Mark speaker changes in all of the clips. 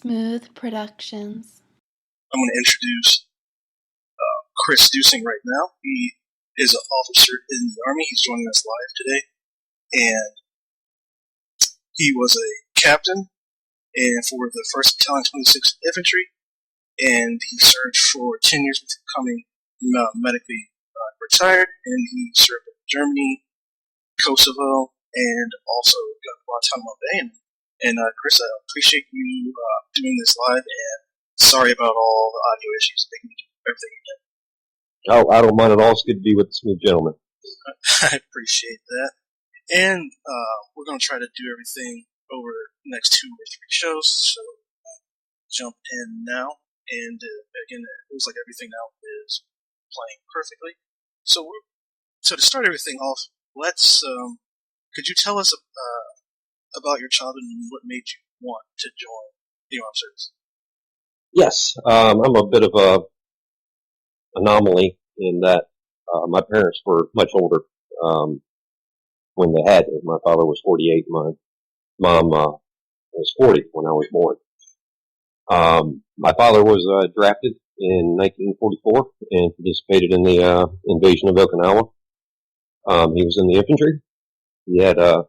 Speaker 1: Smooth Productions.
Speaker 2: I'm going to introduce Chris Duesing right now. He is an officer in the Army. He's joining us live today. And he was a captain and for the 1st Battalion, 26th Infantry. And he served for 10 years before becoming medically retired. And he served in Germany, Kosovo, and also got a lot of time on Battalion. And Chris, I appreciate you doing this live, and sorry about all the audio issues. Thank you for everything you did.
Speaker 3: Oh, I don't mind at all. It's good to be with the smooth gentleman.
Speaker 2: I appreciate that. And we're going to try to do everything over the next 2 or 3 shows, so jump in now. And again, it looks like everything now is playing perfectly. So to start everything off, could you tell us about your childhood and what made you want to join the armed service?
Speaker 3: Yes, I'm a bit of a anomaly in that my parents were much older when they had me. My father was 48, my mom was 40 when I was born. My father was drafted in 1944 and participated in the invasion of Okinawa. He was in the infantry. He had a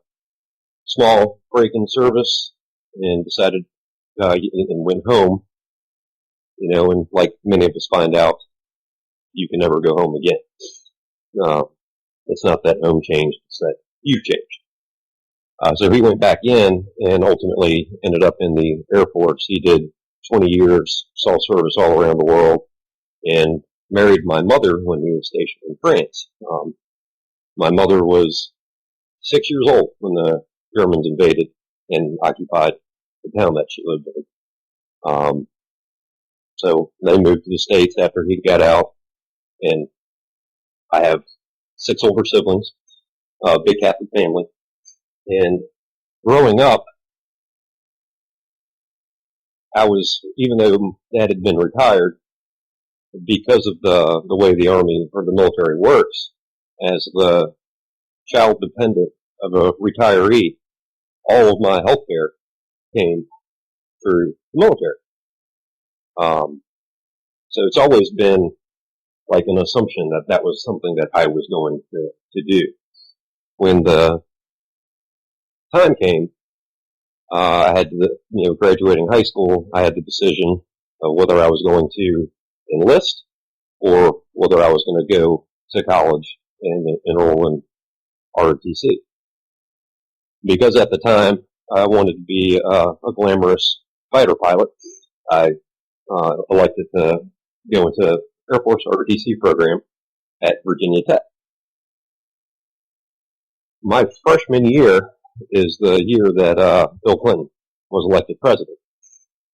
Speaker 3: small break in service and decided and went home. You know, and like many of us find out, you can never go home again. It's not that home changed, it's that you changed. So he went back in and ultimately ended up in the Air Force. He did 20 years, saw service all around the world, and married my mother when he was stationed in France. My mother was 6 years old when the Germans invaded and occupied the town that she lived in. So they moved to the States after he got out, and I have 6 older siblings, big Catholic family, and growing up, I was, even though Dad had been retired, because of the way the Army or the military works, as the child dependent of a retiree, all of my health care came through the military. So it's always been like an assumption that that was something that I was going to do. When the time came, I had to, graduating high school, I had the decision of whether I was going to enlist or whether I was going to go to college and enroll in ROTC. Because at the time, I wanted to be a glamorous fighter pilot, I elected to go into Air Force ROTC program at Virginia Tech. My freshman year is the year that Bill Clinton was elected president.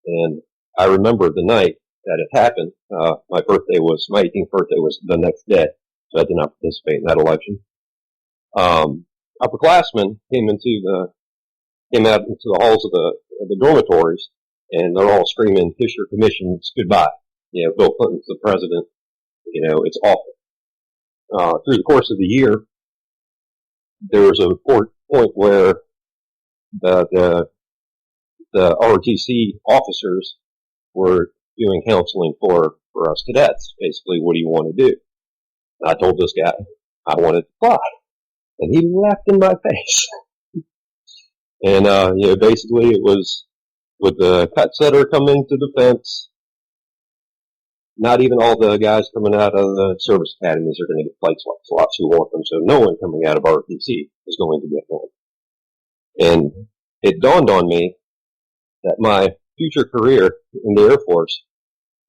Speaker 3: And I remember the night that it happened. My 18th birthday was the next day, so I did not participate in that election. Upperclassmen came out into the halls of the dormitories, and they're all screaming, "Kiss your commissions goodbye." Bill Clinton's the president. It's awful. Through the course of the year, there was a point where the ROTC officers were doing counseling for us cadets. Basically, what do you want to do? And I told this guy I wanted to fly, and he laughed in my face. And basically, it was with the cut setter coming to defense. Not even all the guys coming out of the service academies are going to get flight slots who want them, so no one coming out of ROTC is going to get one. And it dawned on me that my future career in the Air Force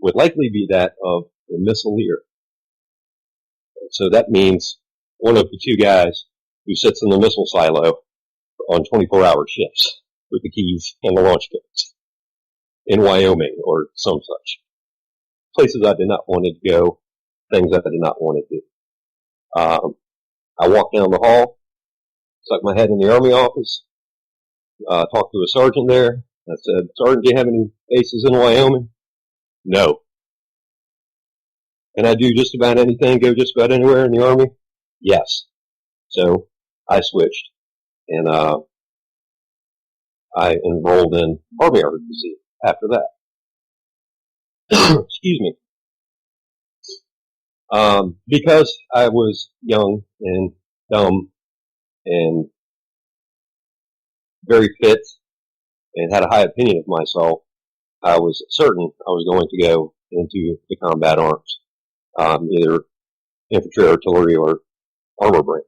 Speaker 3: would likely be that of a missileer. So that means one of the 2 guys who sits in the missile silo on 24-hour shifts with the keys and the launch codes in Wyoming or some such. Places I did not want to go, things I did not want to do. I walked down the hall, stuck my head in the Army office, talked to a sergeant there. I said, "Sergeant, do you have any bases in Wyoming?" "No." "Can I do just about anything, go just about anywhere in the Army?" "Yes." So I switched, and I enrolled in Army ROTC. after that. Excuse me. Because I was young and dumb and very fit and had a high opinion of myself, I was certain I was going to go into the combat arms, either infantry, artillery, or armor branch.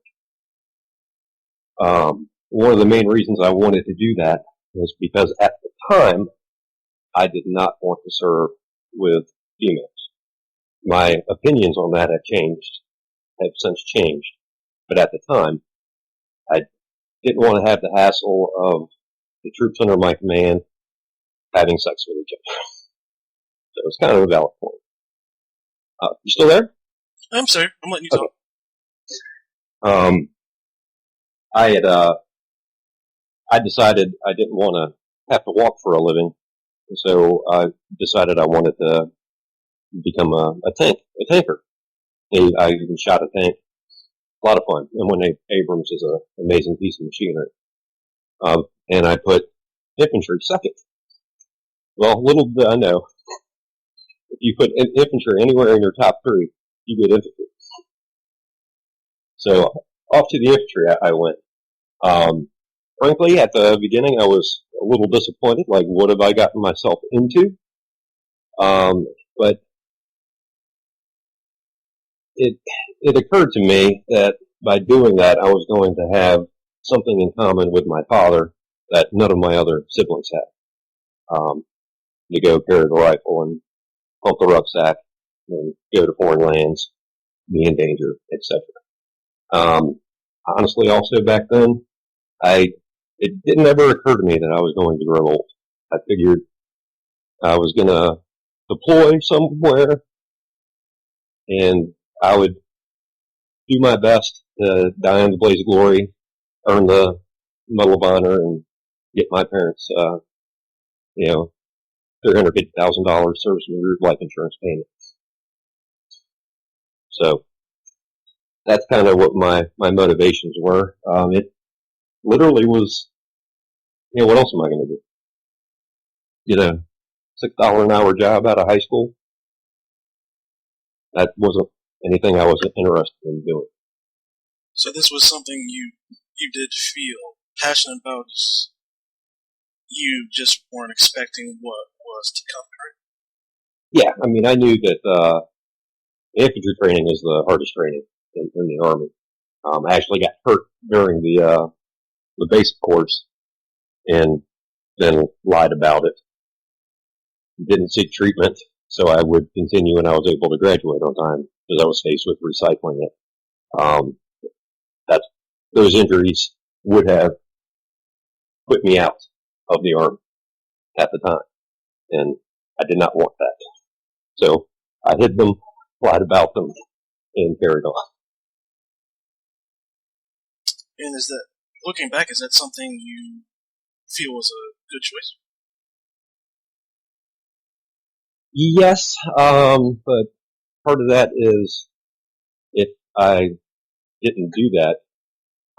Speaker 3: One of the main reasons I wanted to do that was because at the time, I did not want to serve with females. My opinions on that have since changed. But at the time, I didn't want to have the hassle of the troops under my command having sex with each other. So it's kind of a valid point. You still there?
Speaker 2: I'm sorry. I'm letting you talk.
Speaker 3: Okay. I decided I didn't want to have to walk for a living, so I decided I wanted to become a tanker. I even shot a tank. A lot of fun. And Abrams is an amazing piece of machinery. And I put infantry second. Well, little did I know, if you put infantry anywhere in your top three, you get infantry. So off to the infantry I went. Frankly, at the beginning, I was a little disappointed. Like, what have I gotten myself into? But it occurred to me that by doing that, I was going to have something in common with my father that none of my other siblings had. To go carry the rifle and pump the rucksack and go to foreign lands, be in danger, etc. Honestly, also back then, it didn't ever occur to me that I was going to grow old. I figured I was going to deploy somewhere, and I would do my best to die in the blaze of glory, earn the Medal of Honor, and get my parents, $350,000 service and group life insurance payment. So that's kind of what my motivations were. It literally was, what else am I going to do? Get a $6 an hour job out of high school? That wasn't anything I wasn't interested in doing.
Speaker 2: So this was something you did feel passionate about. You just weren't expecting what was to come, right?
Speaker 3: Yeah, I mean, I knew that infantry training is the hardest training in the Army. I actually got hurt during the basic course and then lied about it. Didn't seek treatment, so I would continue and I was able to graduate on time because I was faced with recycling it. Those injuries would have put me out of the Army at the time, and I did not want that. So I hid them, lied about them, and carried on.
Speaker 2: And looking back, is that something you feel was a good choice?
Speaker 3: Yes, but part of that is if I didn't do that,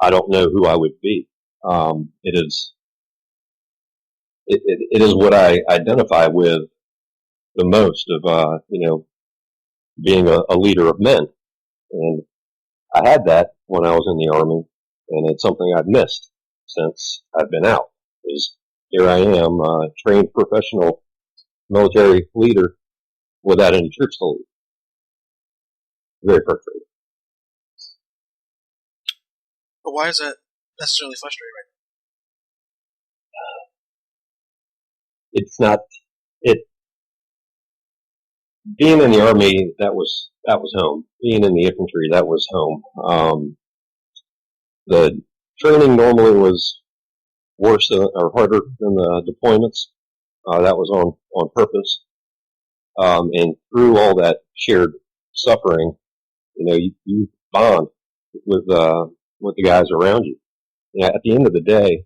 Speaker 3: I don't know who I would be. It is what I identify with the most of, being a leader of men. And I had that when I was in the Army, and it's something I've missed since I've been out. Because here I am, a trained professional military leader without any troops to lead. Very frustrating.
Speaker 2: But why is that necessarily frustrating right now?
Speaker 3: It's not, being in the Army, that was home. Being in the infantry, that was home. The training normally was worse or harder than the deployments. That was on purpose. And through all that shared suffering, you bond with the guys around you. At the end of the day,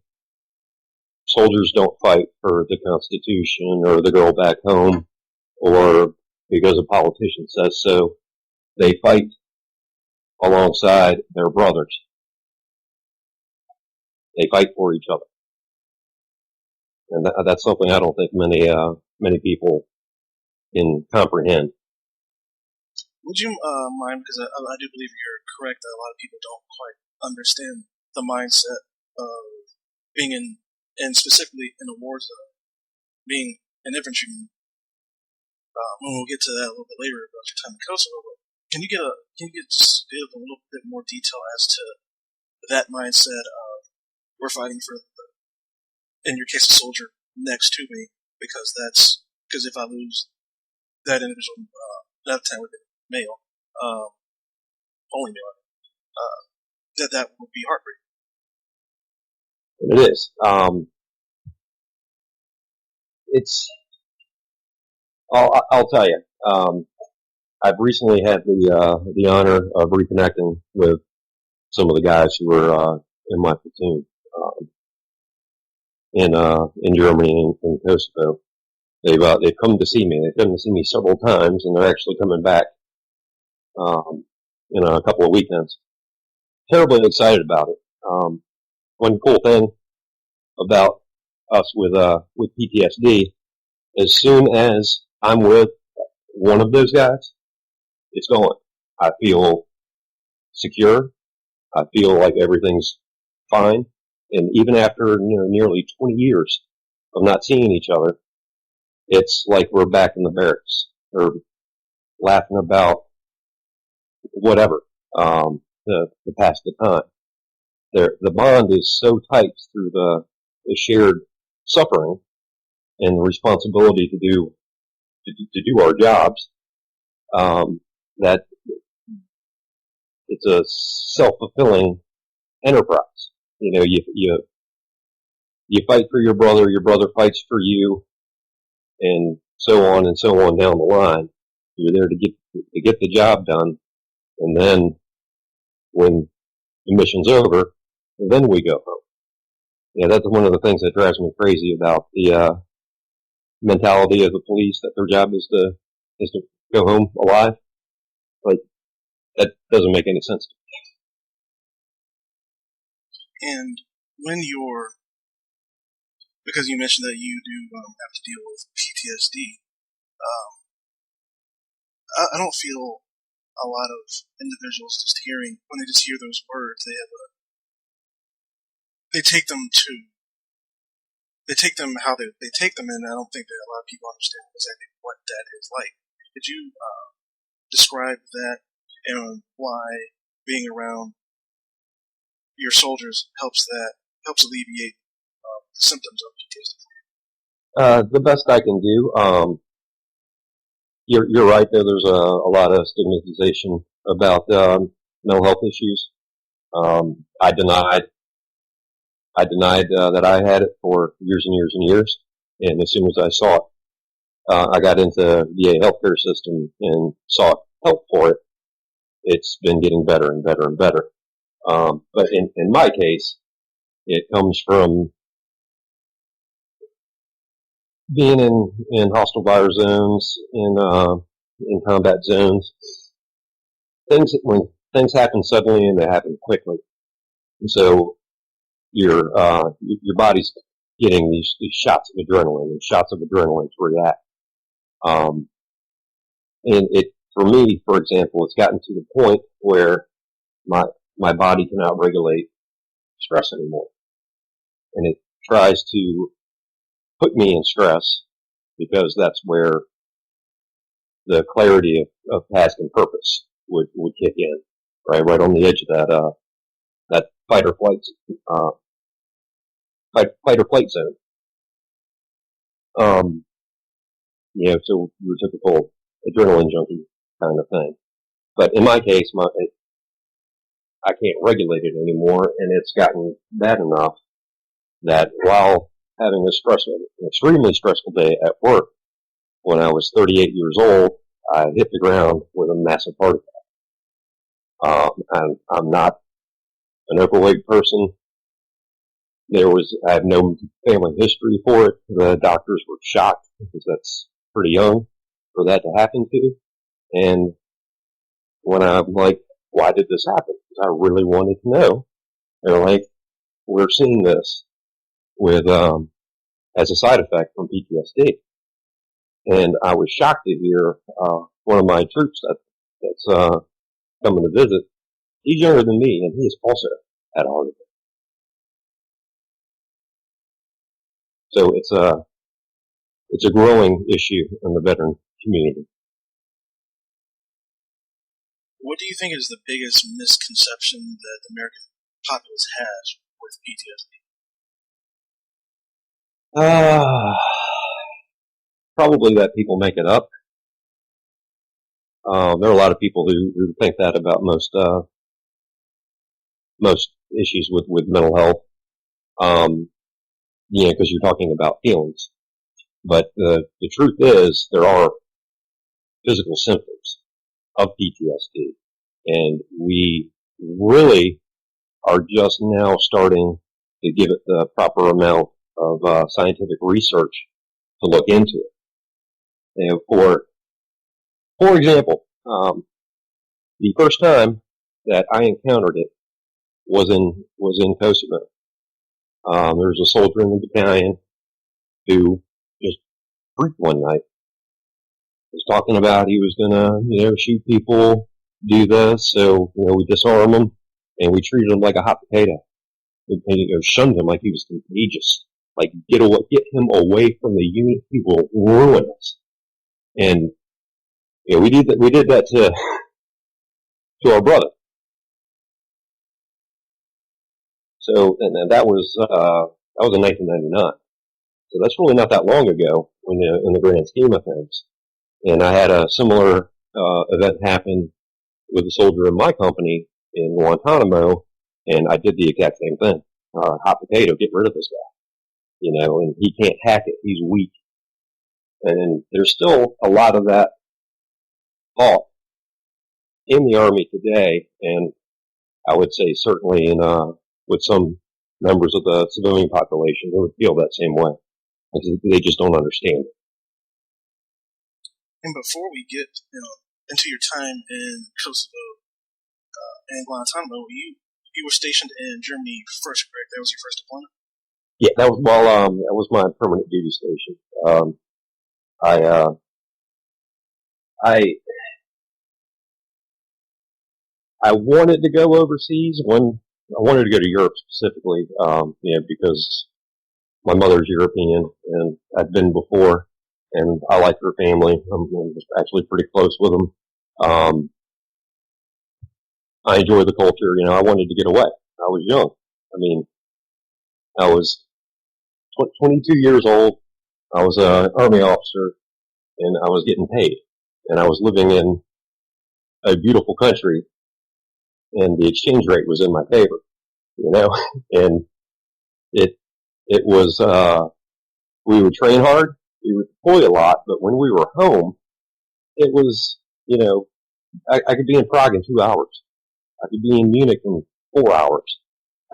Speaker 3: soldiers don't fight for the Constitution or the girl back home or because a politician says so. They fight alongside their brothers. They fight for each other. And that's something I don't think many people can comprehend.
Speaker 2: Would you mind, because I do believe you're correct that a lot of people don't quite understand the mindset of being and specifically in a war zone, being an infantryman. We'll get to that a little bit later about your time in Kosovo. But can you give a little bit more detail as to that mindset of we're fighting for, in your case, a soldier next to me, because if I lose that individual, that time would be male, only male, that would be heartbreaking.
Speaker 3: It is. I'll tell you. I've recently had the honor of reconnecting with some of the guys who were in my platoon in Germany and in Kosovo. They've come to see me. They've come to see me several times, and they're actually coming back in a couple of weekends. Terribly excited about it. One cool thing about us with PTSD, as soon as I'm with one of those guys, it's going. I feel secure. I feel like everything's fine. And even after nearly 20 years of not seeing each other, it's like we're back in the barracks or laughing about whatever to pass the time. The bond is so tight through the shared suffering and the responsibility to do our jobs that it's a self-fulfilling enterprise. You fight for your brother fights for you, and so on down the line. You're there to get the job done, and then when the mission's over, then we go home. Yeah, that's one of the things that drives me crazy about the mentality of the police, that their job is to go home alive. Like, that doesn't make any sense to
Speaker 2: me. And when because you mentioned that you do have to deal with PTSD, I don't feel a lot of individuals when they just hear those words, they take them how they take them, and I don't think that a lot of people understand exactly what that is like. Could you describe that and why being around your soldiers helps alleviate the symptoms of PTSD?
Speaker 3: The best I can do. You're right. There's a lot of stigmatization about mental health issues. I denied that I had it for years and years and years. And as soon as I saw it, I got into the VA healthcare system and sought help for it. It's been getting better and better and better. But in my case, it comes from being in hostile fire zones, in combat zones. When things happen suddenly and they happen quickly, and so your body's getting these shots of adrenaline to react. And it, for me, for example, it's gotten to the point where my body cannot regulate stress anymore, and it tries to put me in stress because that's where the clarity of task and purpose would kick in, right on the edge of that fight or flight zone. So your typical adrenaline junkie kind of thing. But in my case, I can't regulate it anymore, and it's gotten bad enough that while having an extremely stressful day at work, when I was 38 years old, I hit the ground with a massive heart attack. I'm not an overweight person. I have no family history for it. The doctors were shocked because that's pretty young for that to happen to. And when I'm like, why did this happen? Because I really wanted to know. They're like, we're seeing this with as a side effect from PTSD. And I was shocked to hear one of my troops that's coming to visit. He's younger than me, and he has also had a heart attack. So it's a growing issue in the veteran community.
Speaker 2: What do you think is the biggest misconception that the American populace has with PTSD?
Speaker 3: Probably that people make it up. There are a lot of people who think that about most issues with mental health. Because you're talking about feelings. But the truth is, there are physical symptoms of PTSD, and we really are just now starting to give it the proper amount of scientific research to look into it. And for example, the first time that I encountered it was in Kosovo. There was a soldier in the battalion who just freaked one night. Was talking about he was gonna, shoot people, do this, so, we disarm him, and we treated him like a hot potato. And shunned him like he was contagious. Like, get him away from the unit. He will ruin us. And, we did that to our brother. So, and that was in 1999. So that's really not that long ago in the grand scheme of things. And I had a similar event happen with a soldier in my company in Guantanamo, and I did the exact same thing. Hot potato, get rid of this guy. And he can't hack it. He's weak. And there's still a lot of that thought in the Army today, and I would say certainly with some members of the civilian population, they would feel that same way. They just don't understand it.
Speaker 2: And before we get into your time in Kosovo and Guantanamo, you were stationed in Germany first, correct? That was your first deployment?
Speaker 3: Yeah, that was my permanent duty station. I wanted to go overseas. I wanted to go to Europe specifically, because my mother's European, and I'd been before, and I like her family. I'm actually pretty close with them. I enjoy the culture. I wanted to get away. I was young. I was 22 years old. I was an Army officer, and I was getting paid. And I was living in a beautiful country, and the exchange rate was in my favor, and it was, we would train hard, we would deploy a lot, but when we were home, it was, I could be in Prague in 2 hours. I could be in Munich in 4 hours.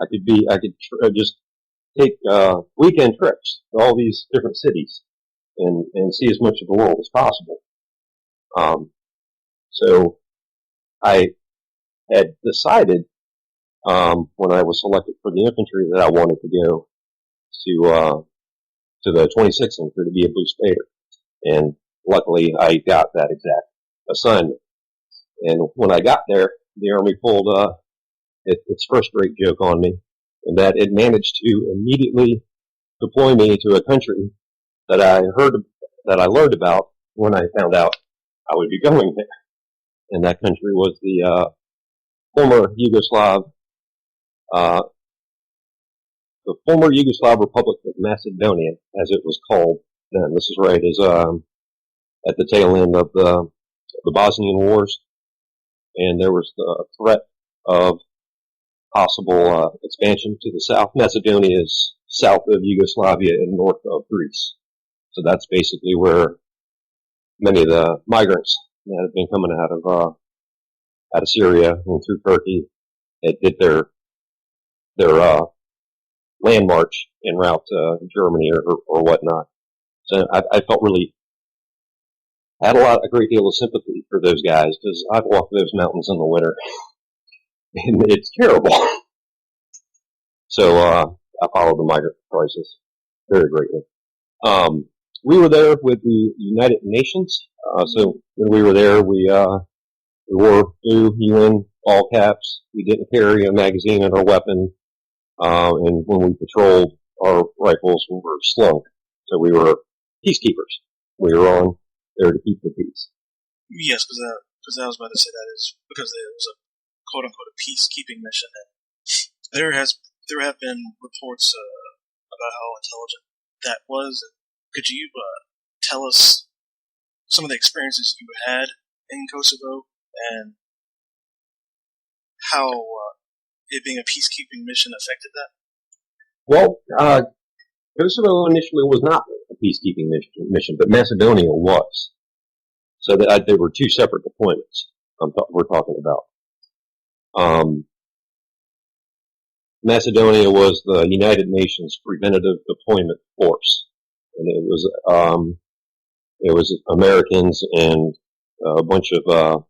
Speaker 3: I could just take, weekend trips to all these different cities and see as much of the world as possible. So I had decided, when I was selected for the infantry, that I wanted to go to the 26th Infantry to be a Blue Spader. And luckily I got that exact assignment. And when I got there, the Army pulled its first great joke on me, and that it managed to immediately deploy me to a country that I learned about when I found out I would be going there. And that country was the former Yugoslav Republic of Macedonia, as it was called then. This is right as at the tail end of the Bosnian Wars, and there was the threat of possible expansion to the south. Macedonia is south of Yugoslavia and north of Greece, so that's basically where many of the migrants that have been coming out of Syria and through Turkey did their land march en route to Germany or whatnot. So I felt I had a great deal of sympathy for those guys, because I've walked those mountains in the winter, and it's terrible. So I followed the migrant crisis very greatly. We were there with the United Nations. So when we were there, we wore blue UN all caps. We didn't carry a magazine in our weapon. And when we patrolled, our rifles were slung. So we were peacekeepers. We were on there to keep the peace.
Speaker 2: Yes, because I was about to say that is because it was a quote unquote a peacekeeping mission. And there have been reports about how intelligent that was. Could you tell us some of the experiences you had in Kosovo and how it being a peacekeeping mission affected that?
Speaker 3: Well, Kosovo initially was not a peacekeeping mission, but Macedonia was. So there were two separate deployments we're talking about. Macedonia was the United Nations Preventative Deployment Force, and it was Americans and a bunch of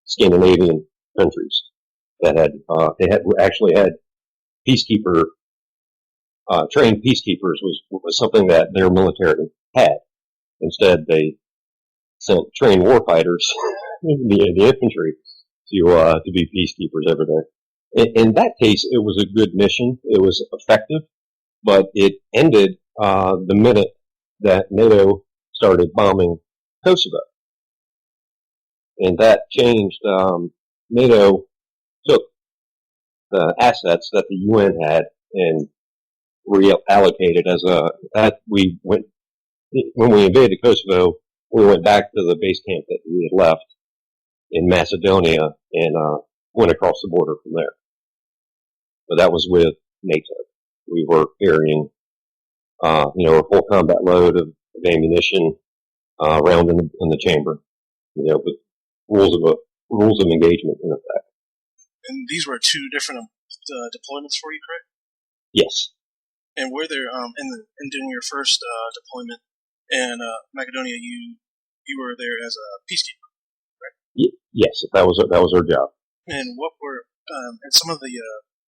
Speaker 3: Scandinavian countries that actually had trained peacekeepers was something that their military had. Instead, they sent trained warfighters, the infantry, to be peacekeepers every day. In that case, it was a good mission. It was effective, but it ended the minute that NATO started bombing Kosovo. And that changed. NATO took the assets that the UN had and reallocated when we invaded Kosovo, we went back to the base camp that we had left in Macedonia and went across the border from there. But that was with NATO. We were carrying, a full combat load of ammunition around in the chamber, with rules of engagement in effect.
Speaker 2: And these were two different deployments for you, correct?
Speaker 3: Yes.
Speaker 2: And were there in during your first deployment in Macedonia, you were there as a peacekeeper, right?
Speaker 3: Yes, that was our job.
Speaker 2: And what were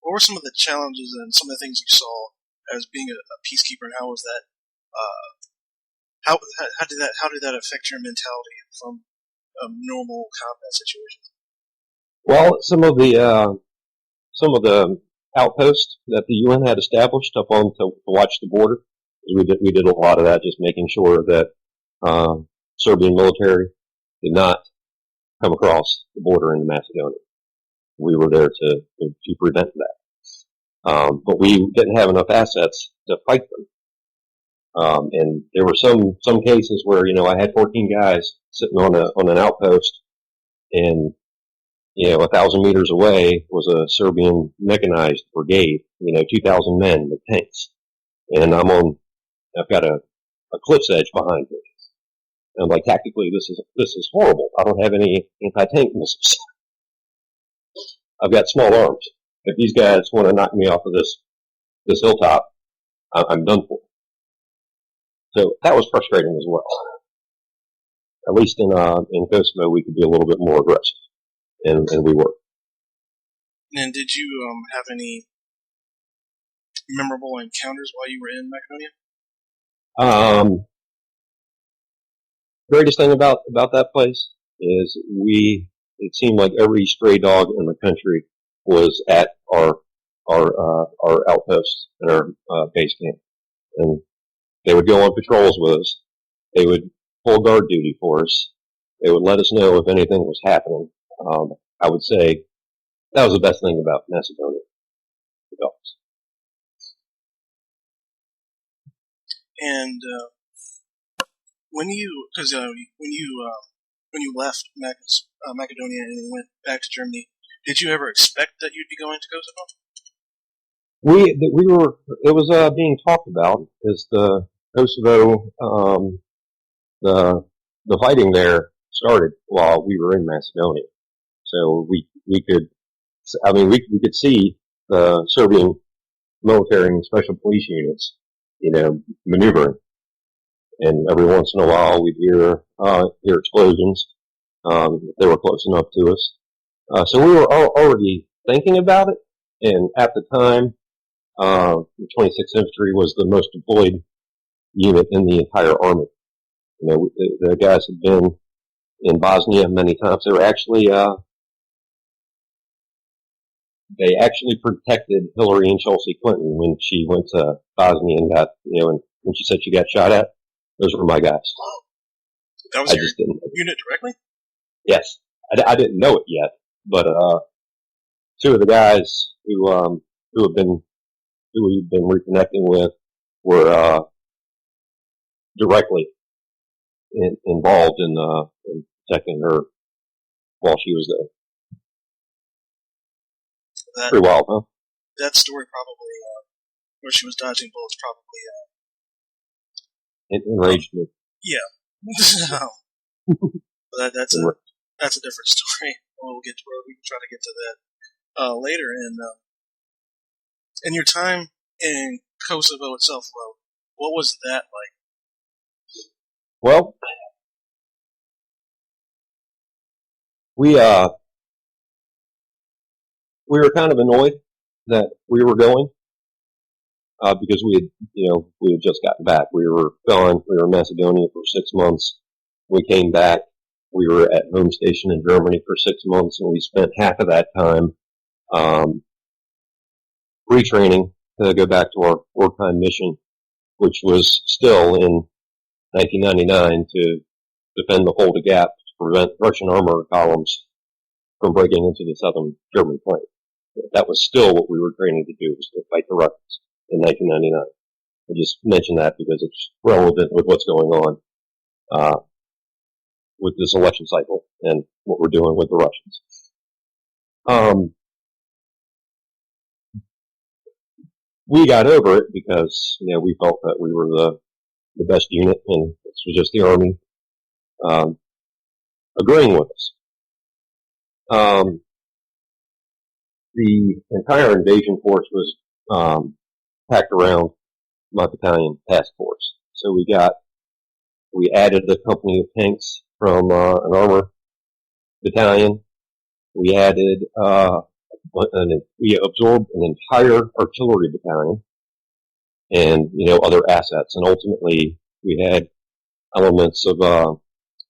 Speaker 2: what were some of the challenges and some of the things you saw as being a peacekeeper, and how was that? How did that affect your mentality from normal combat situations?
Speaker 3: Well, some of the outposts that the UN had established up on to watch the border, we did a lot of that, just making sure that Serbian military did not come across the border into Macedonia. We were there to prevent that. But we didn't have enough assets to fight them. And there were some cases where, I had 14 guys sitting on an outpost, and 1,000 meters away was a Serbian mechanized brigade, 2,000 men with tanks. And I've got a cliff's edge behind me. And I'm like, tactically, this is horrible. I don't have any anti-tank missiles. I've got small arms. If these guys want to knock me off of this hilltop, I'm done for. So that was frustrating as well. At least in Kosovo, we could be a little bit more aggressive, and we were.
Speaker 2: And did you have any memorable encounters while you were in Macedonia?
Speaker 3: Greatest thing about that place is it seemed like every stray dog in the country was at our outposts and our base camp, and they would go on patrols with us. They would pull guard duty for us. They would let us know if anything was happening. I would say that was the best thing about Macedonia. The dogs.
Speaker 2: And when you left Macedonia and went back to Germany, did you ever expect that you'd be going to Kosovo?
Speaker 3: We were. It was being talked about because the Kosovo, the fighting there started while we were in Macedonia. So we could see the Serbian military and special police units, maneuvering. And every once in a while we'd hear explosions. They were close enough to us. So we were already thinking about it. And at the time, the 26th Infantry was the most deployed unit in the entire army. You know, the guys had been in Bosnia many times. They were actually, they actually protected Hillary and Chelsea Clinton when she went to Bosnia and got, you know, and when she said she got shot at. Those were my guys.
Speaker 2: That was your unit directly?
Speaker 3: Yes. I didn't know it yet, but two of the guys who we've been reconnecting with were directly involved in protecting her while she was there. Pretty wild, huh?
Speaker 2: That story probably, where she was dodging bullets, probably
Speaker 3: it enraged me.
Speaker 2: Yeah. But that's a different story. We can try to get to that later. And your time in Kosovo itself, what was that like?
Speaker 3: Well, we were kind of annoyed that we were going because we had just gotten back. We were gone. We were in Macedonia for 6 months. We came back. We were at home station in Germany for 6 months, and we spent half of that time retraining to go back to our wartime mission, which was still in 1999 to defend the Fulda Gap to prevent Russian armor columns from breaking into the southern German flank. That was still what we were training to do, was to fight the Russians in 1999. I just mention that because it's relevant with what's going on with this election cycle and what we're doing with the Russians. We got over it because, you know, we felt that we were the best unit, and this was just the Army agreeing with us. The entire invasion force was packed around my battalion task force. So we added the company of tanks from an armor battalion. We added we absorbed an entire artillery battalion and, you know, other assets. And ultimately, we had elements of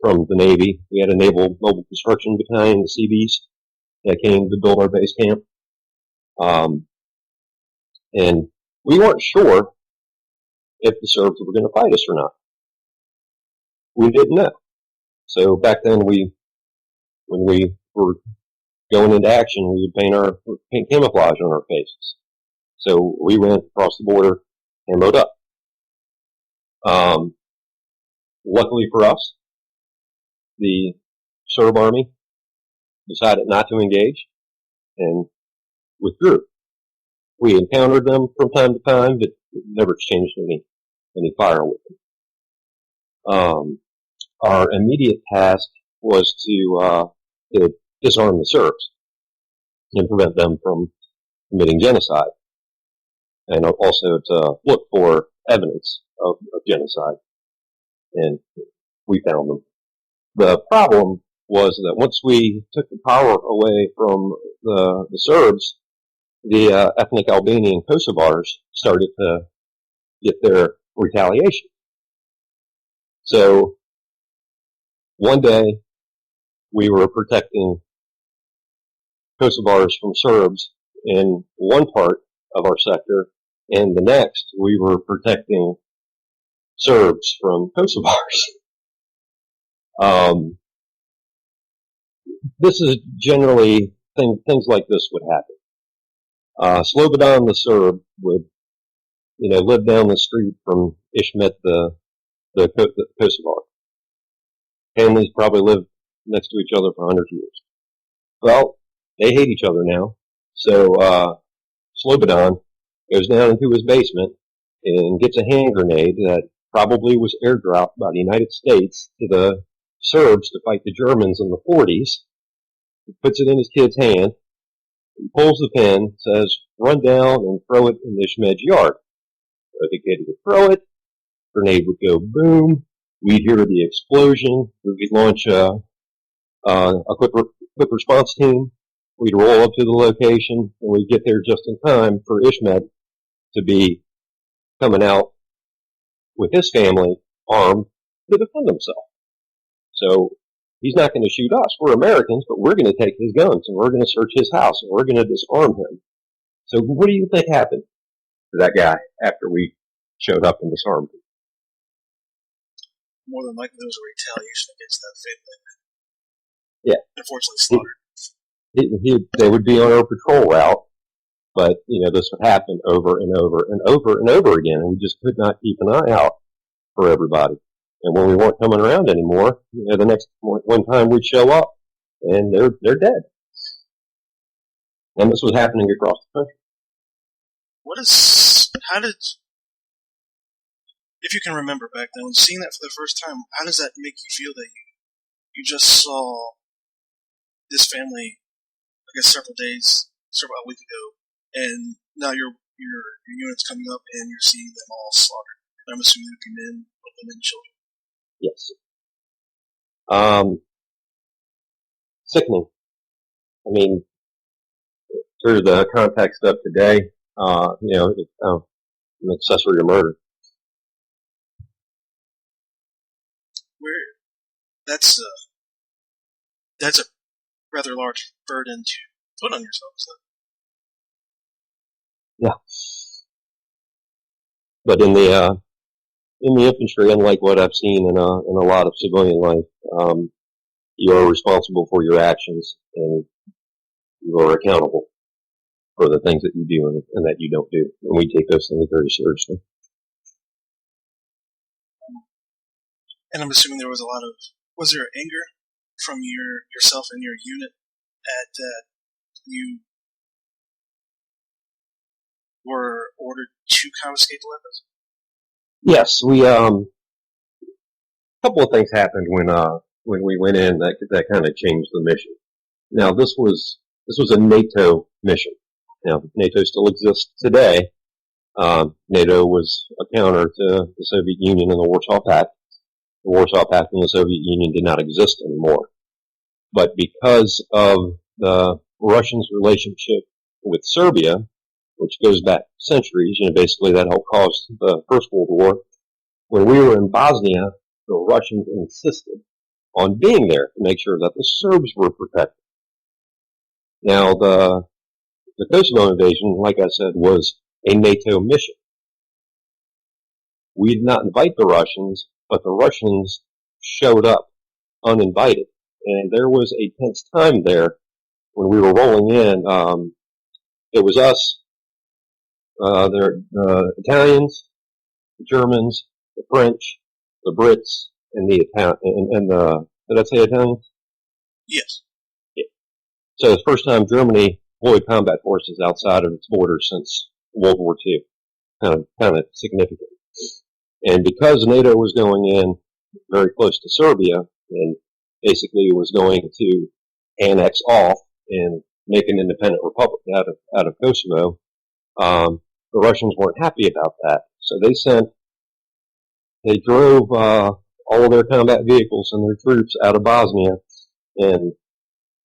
Speaker 3: from the Navy. We had a Naval Mobile Construction Battalion, the Seabees, that came to build our base camp. And we weren't sure if the Serbs were going to fight us or not. We didn't know. So back then, when we were going into action, we would paint camouflage on our faces. So we went across the border and load up. Luckily for us, the Serb army decided not to engage and withdrew. We encountered them from time to time, but never exchanged any fire with them. Our immediate task was to disarm the Serbs and prevent them from committing genocide, and also to look for evidence of genocide. And we found them. The problem was that once we took the power away from the Serbs, the ethnic Albanian Kosovars started to get their retaliation. So one day we were protecting Kosovars from Serbs in one part of our sector, and the next we were protecting Serbs from Kosovars. This is generally things like this would happen. Slobodan the Serb would, you know, live down the street from Ishmet the Kosovar. Families probably lived next to each other for 100 years. Well, they hate each other now. So Slobodan goes down into his basement and gets a hand grenade that probably was airdropped by the United States to the Serbs to fight the Germans in the 40s. He puts it in his kid's hand. He pulls the pin, says, "Run down and throw it in Ishmed's yard." So the kid would throw it. Grenade would go boom. We'd hear the explosion. We'd launch a quick response team. We'd roll up to the location, and we'd get there just in time for Ishmed to be coming out with his family armed to defend himself. So he's not going to shoot us. We're Americans, but we're going to take his guns and we're going to search his house and we're going to disarm him. So what do you think happened to that guy after we showed up and disarmed him?
Speaker 2: More than likely, there was a retaliation against that family.
Speaker 3: Yeah.
Speaker 2: Unfortunately slaughtered.
Speaker 3: They would be on our patrol route, but, this would happen over and over and over and over again, and we just could not keep an eye out for everybody. And when we weren't coming around anymore, the next one time we'd show up, and they're dead. And this was happening across the country.
Speaker 2: If you can remember back then, when seeing that for the first time, how does that make you feel that you just saw this family, I guess a week ago, and now your unit's coming up and you're seeing them all slaughtered? And I'm assuming the men, women, and children.
Speaker 3: Yes. Sickening. I mean, through the context of today, it's an accessory to murder.
Speaker 2: That's a rather large burden to put on yourself. So.
Speaker 3: Yeah. But in the infantry, unlike what I've seen in a lot of civilian life, you are responsible for your actions and you are accountable for the things that you do and that you don't do. And we take those things very seriously.
Speaker 2: And I'm assuming there was was there anger from yourself and your unit at that you were ordered to confiscate the weapons?
Speaker 3: Yes, we a couple of things happened when we went in that kind of changed the mission. Now this was a NATO mission. Now NATO still exists today. NATO was a counter to the Soviet Union and the Warsaw Pact. The Warsaw Pact and the Soviet Union did not exist anymore. But because of the Russians' relationship with Serbia, which goes back centuries, basically that helped cause the First World War, when we were in Bosnia, the Russians insisted on being there to make sure that the Serbs were protected. Now, the Kosovo invasion, like I said, was a NATO mission. We did not invite the Russians, but the Russians showed up uninvited. And there was a tense time there when we were rolling in. It was us, the Italians, the Germans, the French, the Brits, and did I say Italians?
Speaker 2: Yes.
Speaker 3: Yeah. So the first time Germany deployed combat forces outside of its borders since World War II. Kind of significant. And because NATO was going in very close to Serbia and basically was going to annex off and make an independent republic out of Kosovo, the Russians weren't happy about that. So they drove all of their combat vehicles and their troops out of Bosnia, and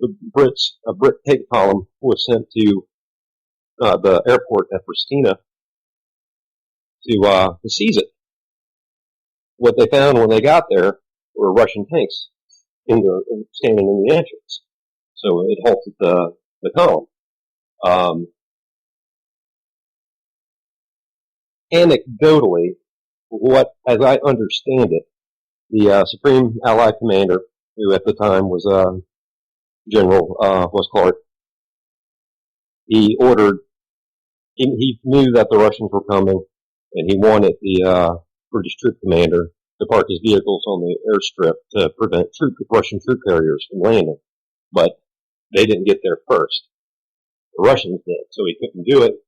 Speaker 3: a Brit tank column was sent to the airport at Pristina to seize it. What they found when they got there were Russian tanks standing in the entrance. So it halted the column. Anecdotally, as I understand it, the Supreme Allied Commander, who at the time was General Clark, he knew that the Russians were coming, and he wanted the British troop commander to park his vehicles on the airstrip to prevent Russian troop carriers from landing. But they didn't get there first. The Russians did, so he couldn't do it.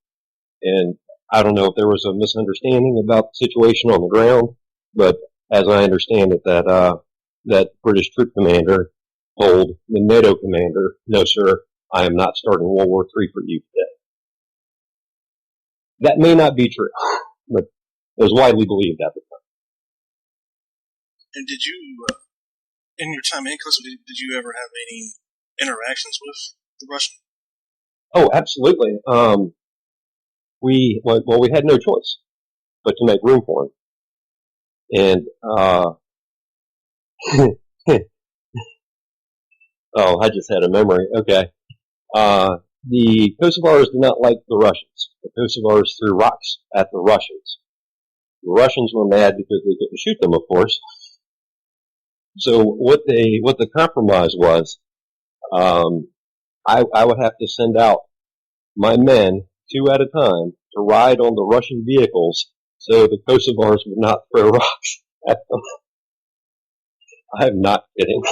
Speaker 3: And I don't know if there was a misunderstanding about the situation on the ground, but as I understand it, that British troop commander told the NATO commander, "No, sir, I am not starting World War III for you today." That may not be true, but it was widely believed at the time.
Speaker 2: And did you, in your time in Kosovo, did you ever have any interactions with the Russians?
Speaker 3: Oh, absolutely. We had no choice but to make room for him. And, oh, I just had a memory. Okay. The Kosovars did not like the Russians. The Kosovars threw rocks at the Russians. The Russians were mad because they couldn't shoot them, of course. So what the compromise was, I would have to send out my men 2 at a time to ride on the Russian vehicles so the Kosovars would not throw rocks at them. I'm not kidding.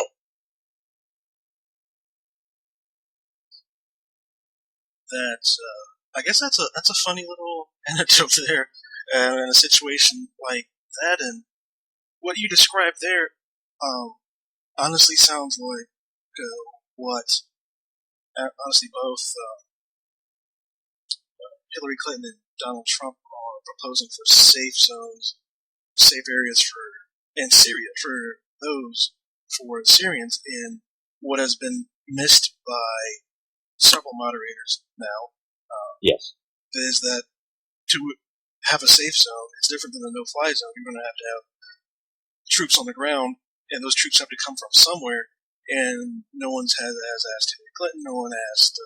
Speaker 2: I guess that's a funny little anecdote there, in a situation like that, and what you described there, honestly sounds like what honestly both Hillary Clinton and Donald Trump are proposing for safe zones, safe areas in Syria for Syrians, and what has been missed by several moderators now.
Speaker 3: Yes.
Speaker 2: Is that to have a safe zone, it's different than a no-fly zone. You're going to have troops on the ground, and those troops have to come from somewhere, and no one has asked Hillary Clinton, no one asked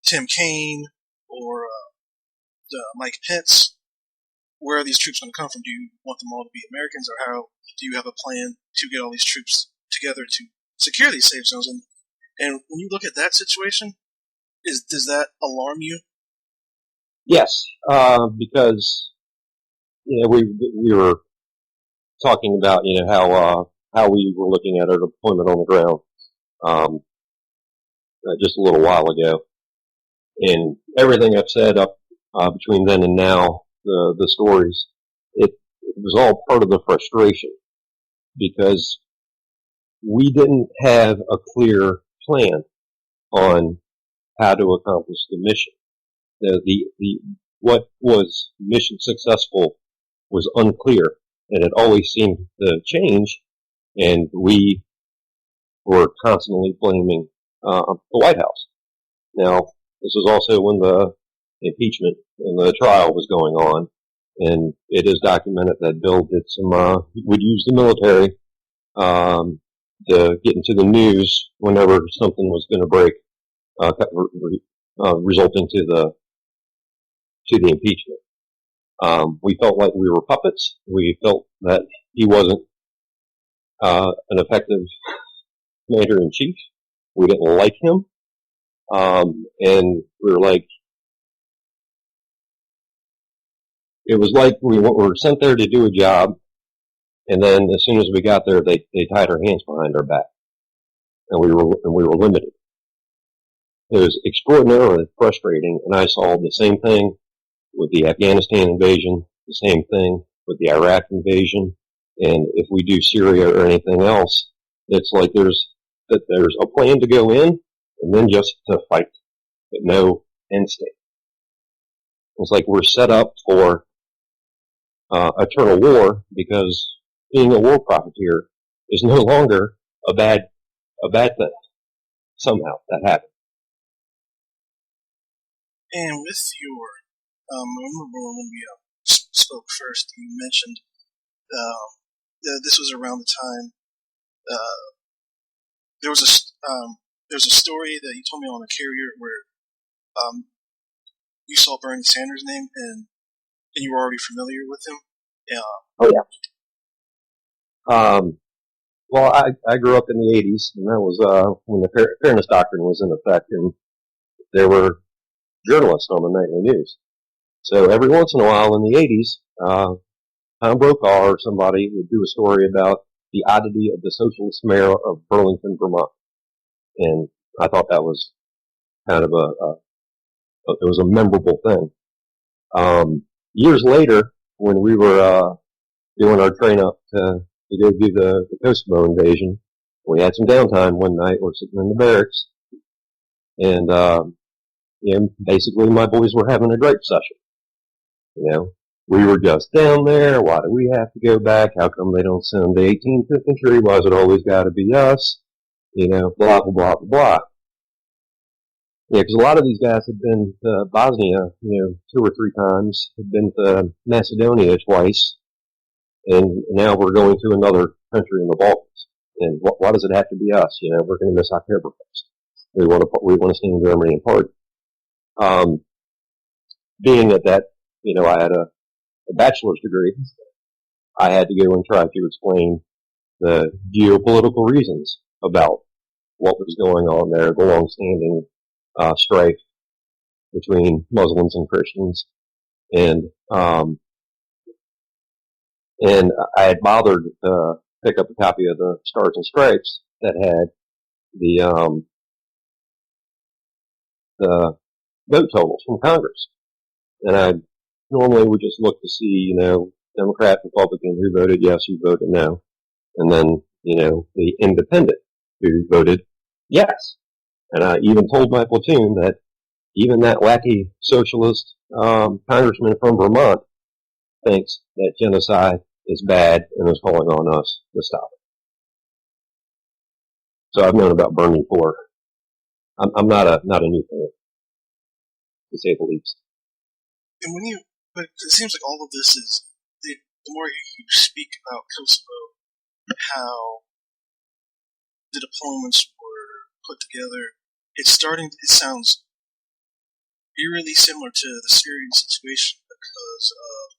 Speaker 2: Tim Kaine or Mike Pence, where are these troops going to come from? Do you want them all to be Americans, or how do you have a plan to get all these troops together to secure these safe zones? And when you look at that situation, does that alarm you?
Speaker 3: Yes, because we were talking about how we were looking at our deployment on the ground just a little while ago, and everything I've said up between then and now, the stories, it was all part of the frustration because we didn't have a clear plan on how to accomplish the mission. What was mission successful was unclear, and it always seemed to change, and we were constantly blaming the White House. Now, this was also when the impeachment and the trial was going on, and it is documented that Bill did would use the military to get into the news whenever something was going to break, resulting to the impeachment. We felt like we were puppets. We felt that he wasn't an effective commander-in-chief. We didn't like him. And we were like, it was like we were sent there to do a job, and then as soon as we got there, they tied our hands behind our back, and we were limited. It was extraordinarily frustrating, and I saw the same thing with the Afghanistan invasion, the same thing with the Iraq invasion, and if we do Syria or anything else, it's like there's a plan to go in and then just to fight, but no end state. It's like we're set up for eternal war because being a war profiteer is no longer a bad thing. Somehow that happened.
Speaker 2: And with your, I remember when we spoke first, you mentioned this was around the time there was a story that you told me on a carrier where you saw Bernie Sanders' name and you were already familiar with him.
Speaker 3: Oh yeah. Well, I grew up in the 80s, and that was when the Fairness Doctrine was in effect, and there were journalists on the nightly news. So every once in a while in the 80s, Tom Brokaw or somebody would do a story about the oddity of the socialist mayor of Burlington, Vermont. And I thought that was kind of it was a memorable thing. Years later, when we were doing our train up to go do the Kosovo invasion, we had some downtime one night. We're sitting in the barracks, and basically my boys were having a gripe session. We were just down there. Why do we have to go back? How come they don't send the 18th Infantry? Why has it always got to be us? Blah, blah, blah, blah. Yeah, because a lot of these guys have been to Bosnia, 2 or 3 times, have been to Macedonia twice, and now we're going to another country in the Balkans. And why does it have to be us? We're going to miss Oktoberfest. We want to stay in Germany and party. Being at that, I had a bachelor's degree. I had to go and try to explain the geopolitical reasons about what was going on there, the long-standing strife between Muslims and Christians, and I had bothered to pick up a copy of the Stars and Stripes that had the vote totals from Congress, and I normally would just look to see, Democrat, Republican, who voted yes, who voted no, and then the independent who voted yes. And I even told my platoon that even that wacky socialist congressman from Vermont thinks that genocide is bad and is calling on us to stop it. So I've known about Bernie before. I'm not a new fan, to say the least.
Speaker 2: And but it seems like all of this is the more you speak about Kosovo, how the deployments were put together, it sounds eerily similar to the Syrian situation because of,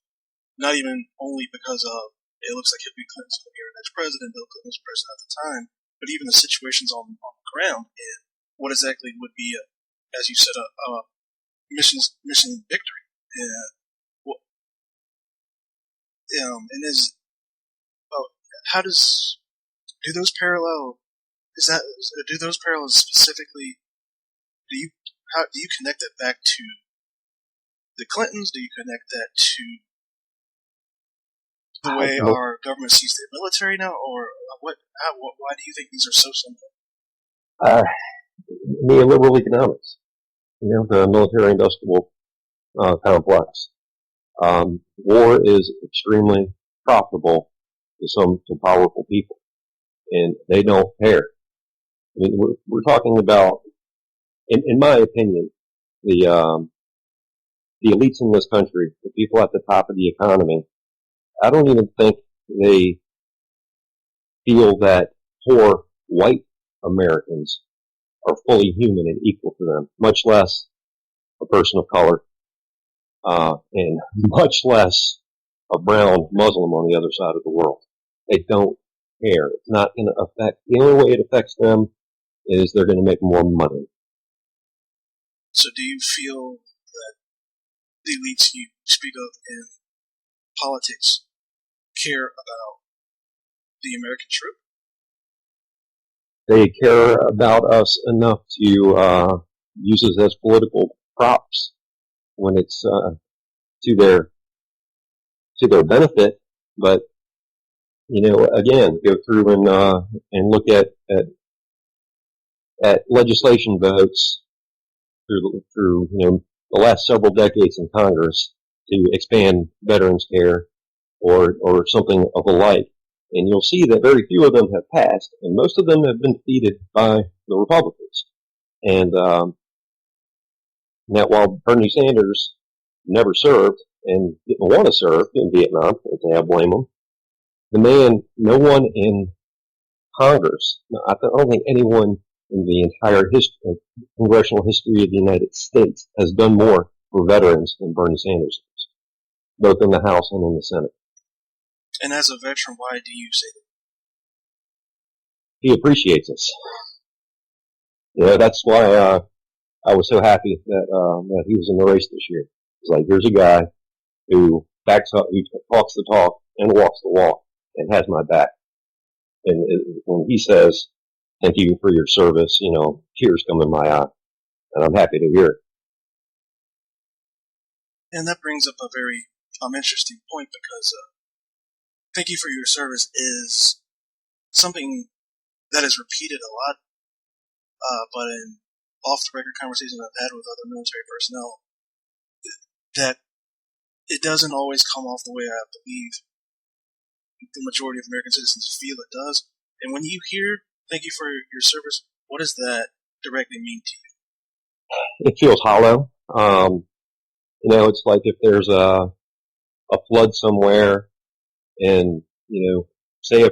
Speaker 2: not even only because of, it looks like Hillary Clinton's going to be our next president, Bill Clinton was president at the time, but even the situations on the ground and what exactly would be, as you said, a mission victory. And is, how do those parallel? Do those parallels specifically? Do you connect that back to the Clintons? Do you connect that to the way our government sees their military now, or what? Why do you think these are so similar?
Speaker 3: Neoliberal economics, the military-industrial complex. War is extremely profitable to powerful people, and they don't care. I mean, we're talking about, in my opinion, the elites in this country, the people at the top of the economy. I don't even think they feel that poor white Americans are fully human and equal to them, much less a person of color, and much less a brown Muslim on the other side of the world. They don't care. It's not going to affect. The only way it affects them is they're going to make more money.
Speaker 2: So do you feel that the elites you speak of in politics care about the American troop?
Speaker 3: They care about us enough to use us as political props when it's to their benefit. But again, go through and look at legislation votes through the last several decades in Congress to expand veterans care or something of the like. And you'll see that very few of them have passed, and most of them have been defeated by the Republicans. And now, while Bernie Sanders never served and didn't want to serve in Vietnam, and I blame him, the man, no one in Congress, I don't think anyone in the entire congressional history of the United States has done more for veterans than Bernie Sanders has, both in the House and in the Senate.
Speaker 2: And as a veteran, why do you say that?
Speaker 3: He appreciates us. That's why I was so happy that he was in the race this year. It's like, here's a guy who backs up, who talks the talk and walks the walk and has my back. And when he says, "Thank you for your service," tears come in my eye, and I'm happy to hear it.
Speaker 2: And that brings up a very interesting point because "thank you for your service" is something that is repeated a lot, but in off-the-record conversations I've had with other military personnel, that it doesn't always come off the way I believe the majority of American citizens feel it does. And when you hear "thank you for your service," what does that directly mean to you?
Speaker 3: it feels hollow. It's like if there's a flood somewhere, and say a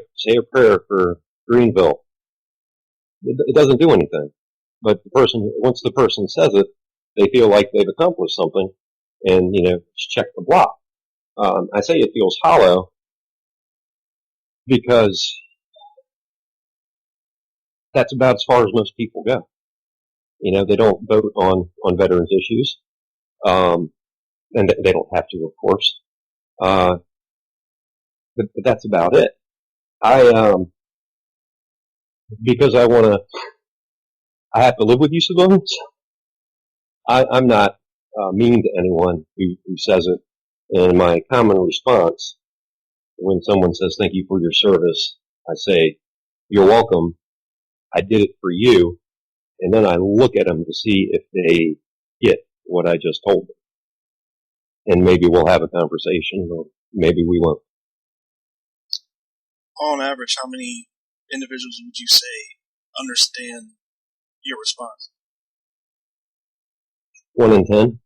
Speaker 3: prayer for Greenville. It doesn't do anything. But once the person says it, they feel like they've accomplished something, and check the block. I say it feels hollow because that's about as far as most people go. They don't vote on veterans issues, and they don't have to, of course. But that's about it. Because I have to live with you civilians. I'm not mean to anyone who says it. And my common response when someone says thank you for your service, I say, you're welcome. I did it for you. And then I look at them to see if they get what I just told them. And maybe we'll have a conversation, or maybe we won't.
Speaker 2: On average, how many individuals would you say understand your response?
Speaker 3: 1 in 10.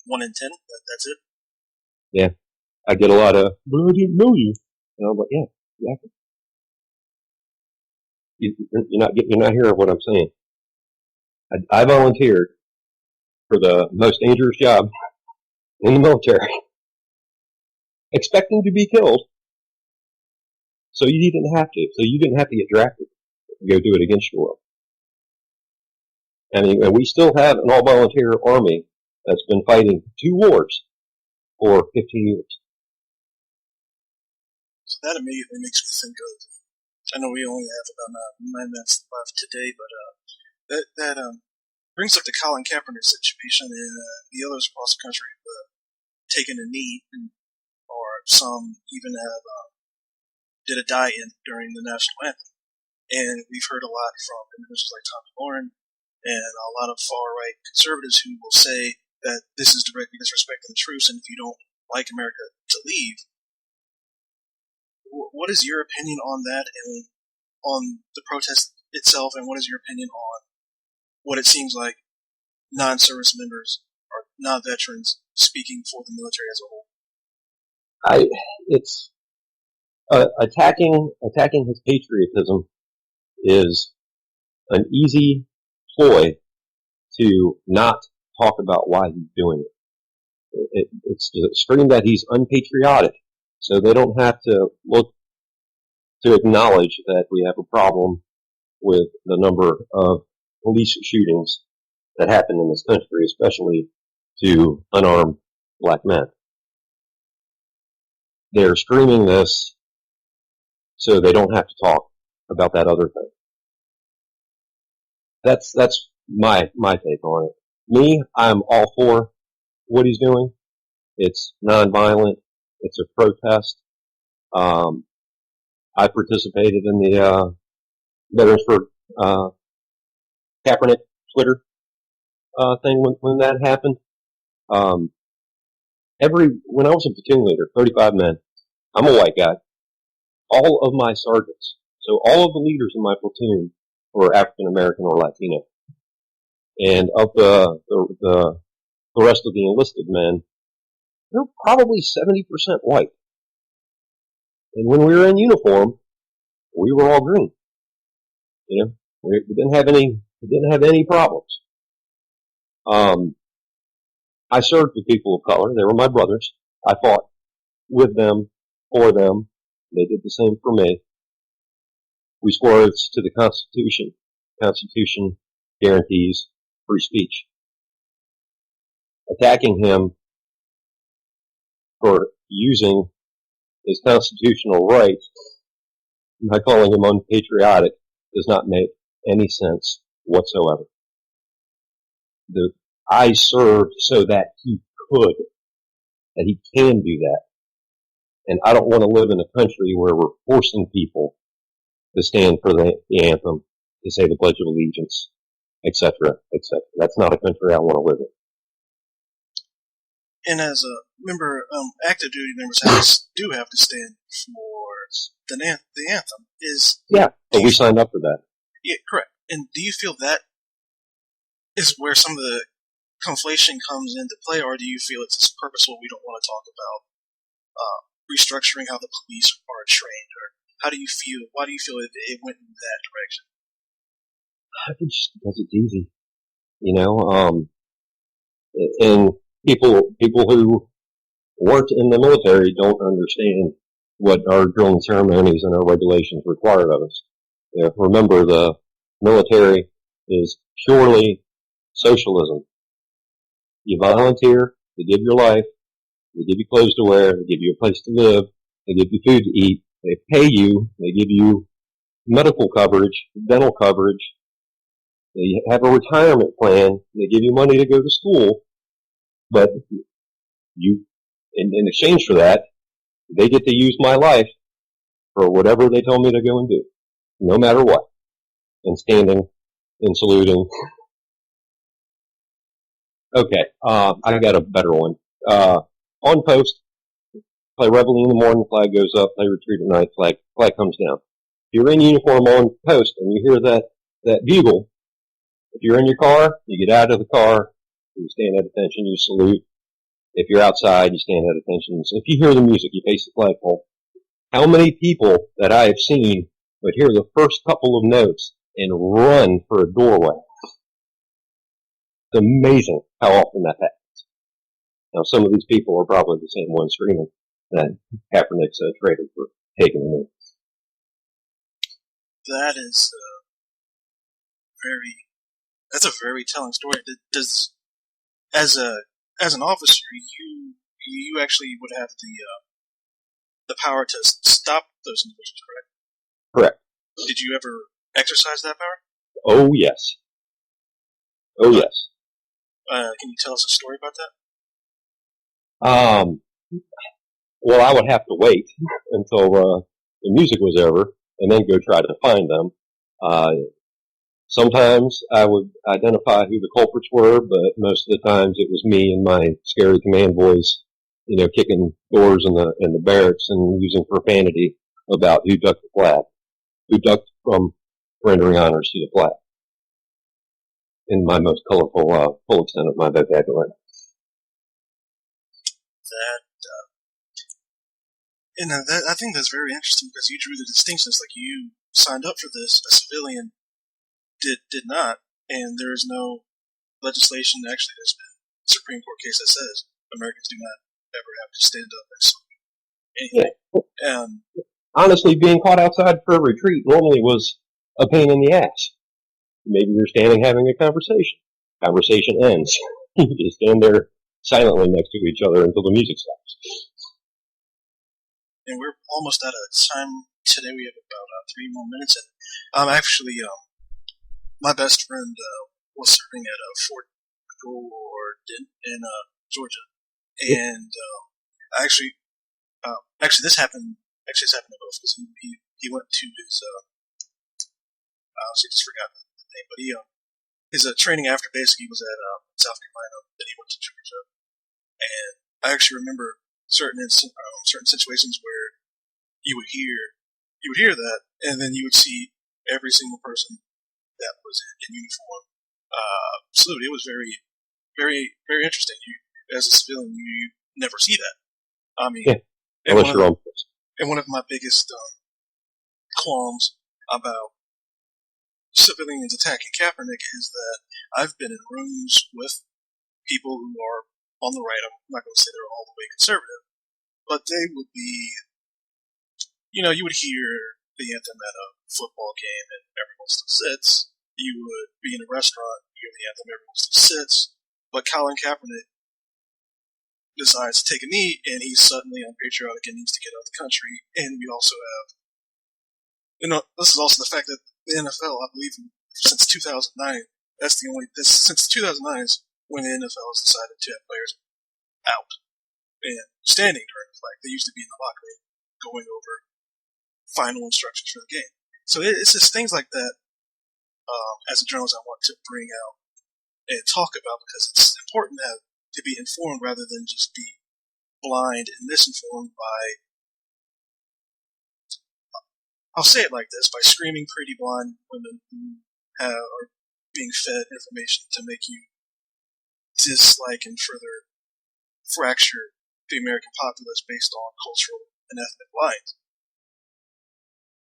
Speaker 2: 1 in 10? That's it?
Speaker 3: Yeah. I get a lot of, but I didn't know you. And I'm like, yeah, exactly. You're not hearing what I'm saying. I volunteered for the most dangerous job in the military, expecting to be killed. So you didn't have to. So you didn't have to get drafted to go do it against your will. And we still have an all-volunteer army that's been fighting 2 wars for 15 years.
Speaker 2: So that immediately makes me think of, I know we only have about 9 minutes left today, but that brings up the Colin Kaepernick situation and the others across the country taking a knee, or some even have did a die-in during the national anthem. And we've heard a lot from individuals like Tom Lauren and a lot of far-right conservatives who will say that this is directly disrespecting the troops, and if you don't like America, to leave. What is your opinion on that and on the protest itself, and what is your opinion on what it seems like non-service members or non-veterans speaking for the military as a whole?
Speaker 3: It's attacking his patriotism is an easy ploy to not talk about why he's doing it. It's to scream that he's unpatriotic, so they don't have to look to acknowledge that we have a problem with the number of police shootings that happen in this country, especially to unarmed black men. They're screaming this so they don't have to talk about that other thing. That's my take on it. Me, I'm all for what he's doing. It's nonviolent. It's a protest. I participated in the Veterans for Kaepernick Twitter thing when that happened. When I was a platoon leader, 35 men, I'm a white guy. All of my sergeants, so all of the leaders in my platoon were African American or Latino, and of the rest of the enlisted men, they're probably 70% white. And when we were in uniform, we were all green. We didn't have any problems. I served with people of color. They were my brothers. I fought with them, for them. They did the same for me. We swore oaths to the Constitution. The Constitution guarantees free speech. Attacking him for using his constitutional rights by calling him unpatriotic does not make any sense whatsoever. I served so that he could, that he can do that. And I don't want to live in a country where we're forcing people to stand for the anthem, to say the Pledge of Allegiance, etc., etc. That's not a country I want to live in.
Speaker 2: And as a member, active duty members do have to stand for the anthem.
Speaker 3: But we signed up for that.
Speaker 2: Yeah, correct. And do you feel that is where some of the conflation comes into play, or do you feel it's just purposeful? We don't want to talk about restructuring how the police are trained, or how do you feel? Why do you feel it went in that direction?
Speaker 3: I think just because it's easy, you know. And people who weren't in the military don't understand what our drilling ceremonies and our regulations require of us. You know, remember, the military is purely socialism. You volunteer, they give your life, they give you clothes to wear, they give you a place to live, they give you food to eat, they pay you, they give you medical coverage, dental coverage, they have a retirement plan, they give you money to go to school, but you, in exchange for that, they get to use my life for whatever they tell me to go and do, no matter what. And standing and saluting. Okay, I got a better one. On post, play reveille in the morning, flag goes up, play retreat at night, flag comes down. If you're in uniform on post and you hear that bugle, if you're in your car, you get out of the car, you stand at attention, you salute. If you're outside, you stand at attention. So if you hear the music, you face the flagpole. How many people that I have seen would hear the first couple of notes and run for a doorway? It's amazing how often that happens. Now, some of these people are probably the same ones screaming that Kaepernick's a traitor for taking the knee.
Speaker 2: That is that's a very telling story. Does as an officer, you actually would have the power to stop those individuals, correct?
Speaker 3: Correct.
Speaker 2: Did you ever exercise that power?
Speaker 3: Oh yes. Oh yes.
Speaker 2: Can you tell us a story about that?
Speaker 3: Well, I would have to wait until the music was over and then go try to find them. Sometimes I would identify who the culprits were, but most of the times it was me and my scary command voice, you know, kicking doors in the barracks and using profanity about who ducked the flag, who ducked from rendering honors to the flag, in my most colorful, full extent of my vocabulary.
Speaker 2: I think that's very interesting because you drew the distinctions. Like, you signed up for this, a civilian did not, and there is no legislation. Actually, there's been a Supreme Court case that says Americans do not ever have to stand up and salute anything.
Speaker 3: Yeah. Honestly, being caught outside for a retreat normally was a pain in the ass. Maybe you're standing having a conversation. Conversation ends. You just stand there silently next to each other until the music stops.
Speaker 2: And we're almost out of time today. We have about 3 more minutes. And actually, my best friend was serving at Fort Gordon in Georgia, and actually, this happened. Actually, this happened to both because he went to his. I just forgot the name, but his training after basic, he was at South Carolina. Then he went to Georgia, and I actually remember certain situations where you would hear that, and then you would see every single person that was in uniform salute. It was very, very, very interesting. You, as a civilian, you never see that. I mean,
Speaker 3: yeah, unless you're on post.
Speaker 2: And one of my biggest qualms about civilians attacking Kaepernick is that I've been in rooms with people who are on the right. I'm not going to say they're all the way conservative, but they would be, you would hear the anthem at a football game and everyone still sits. You would be in a restaurant, you hear the anthem, everyone still sits. But Colin Kaepernick decides to take a knee, and he's suddenly unpatriotic and needs to get out of the country. And we also have, this is also the fact that the NFL, I believe, since 2009, since 2009 is when the NFL has decided to have players out and standing during the flag. They used to be in the locker room going over final instructions for the game. So it's just things like that, as a journalist, I want to bring out and talk about, because it's important to be informed rather than just be blind and misinformed by, I'll say it like this, by screaming pretty blind women who are being fed information to make you dislike and further fracture the American populace based on cultural and ethnic lines.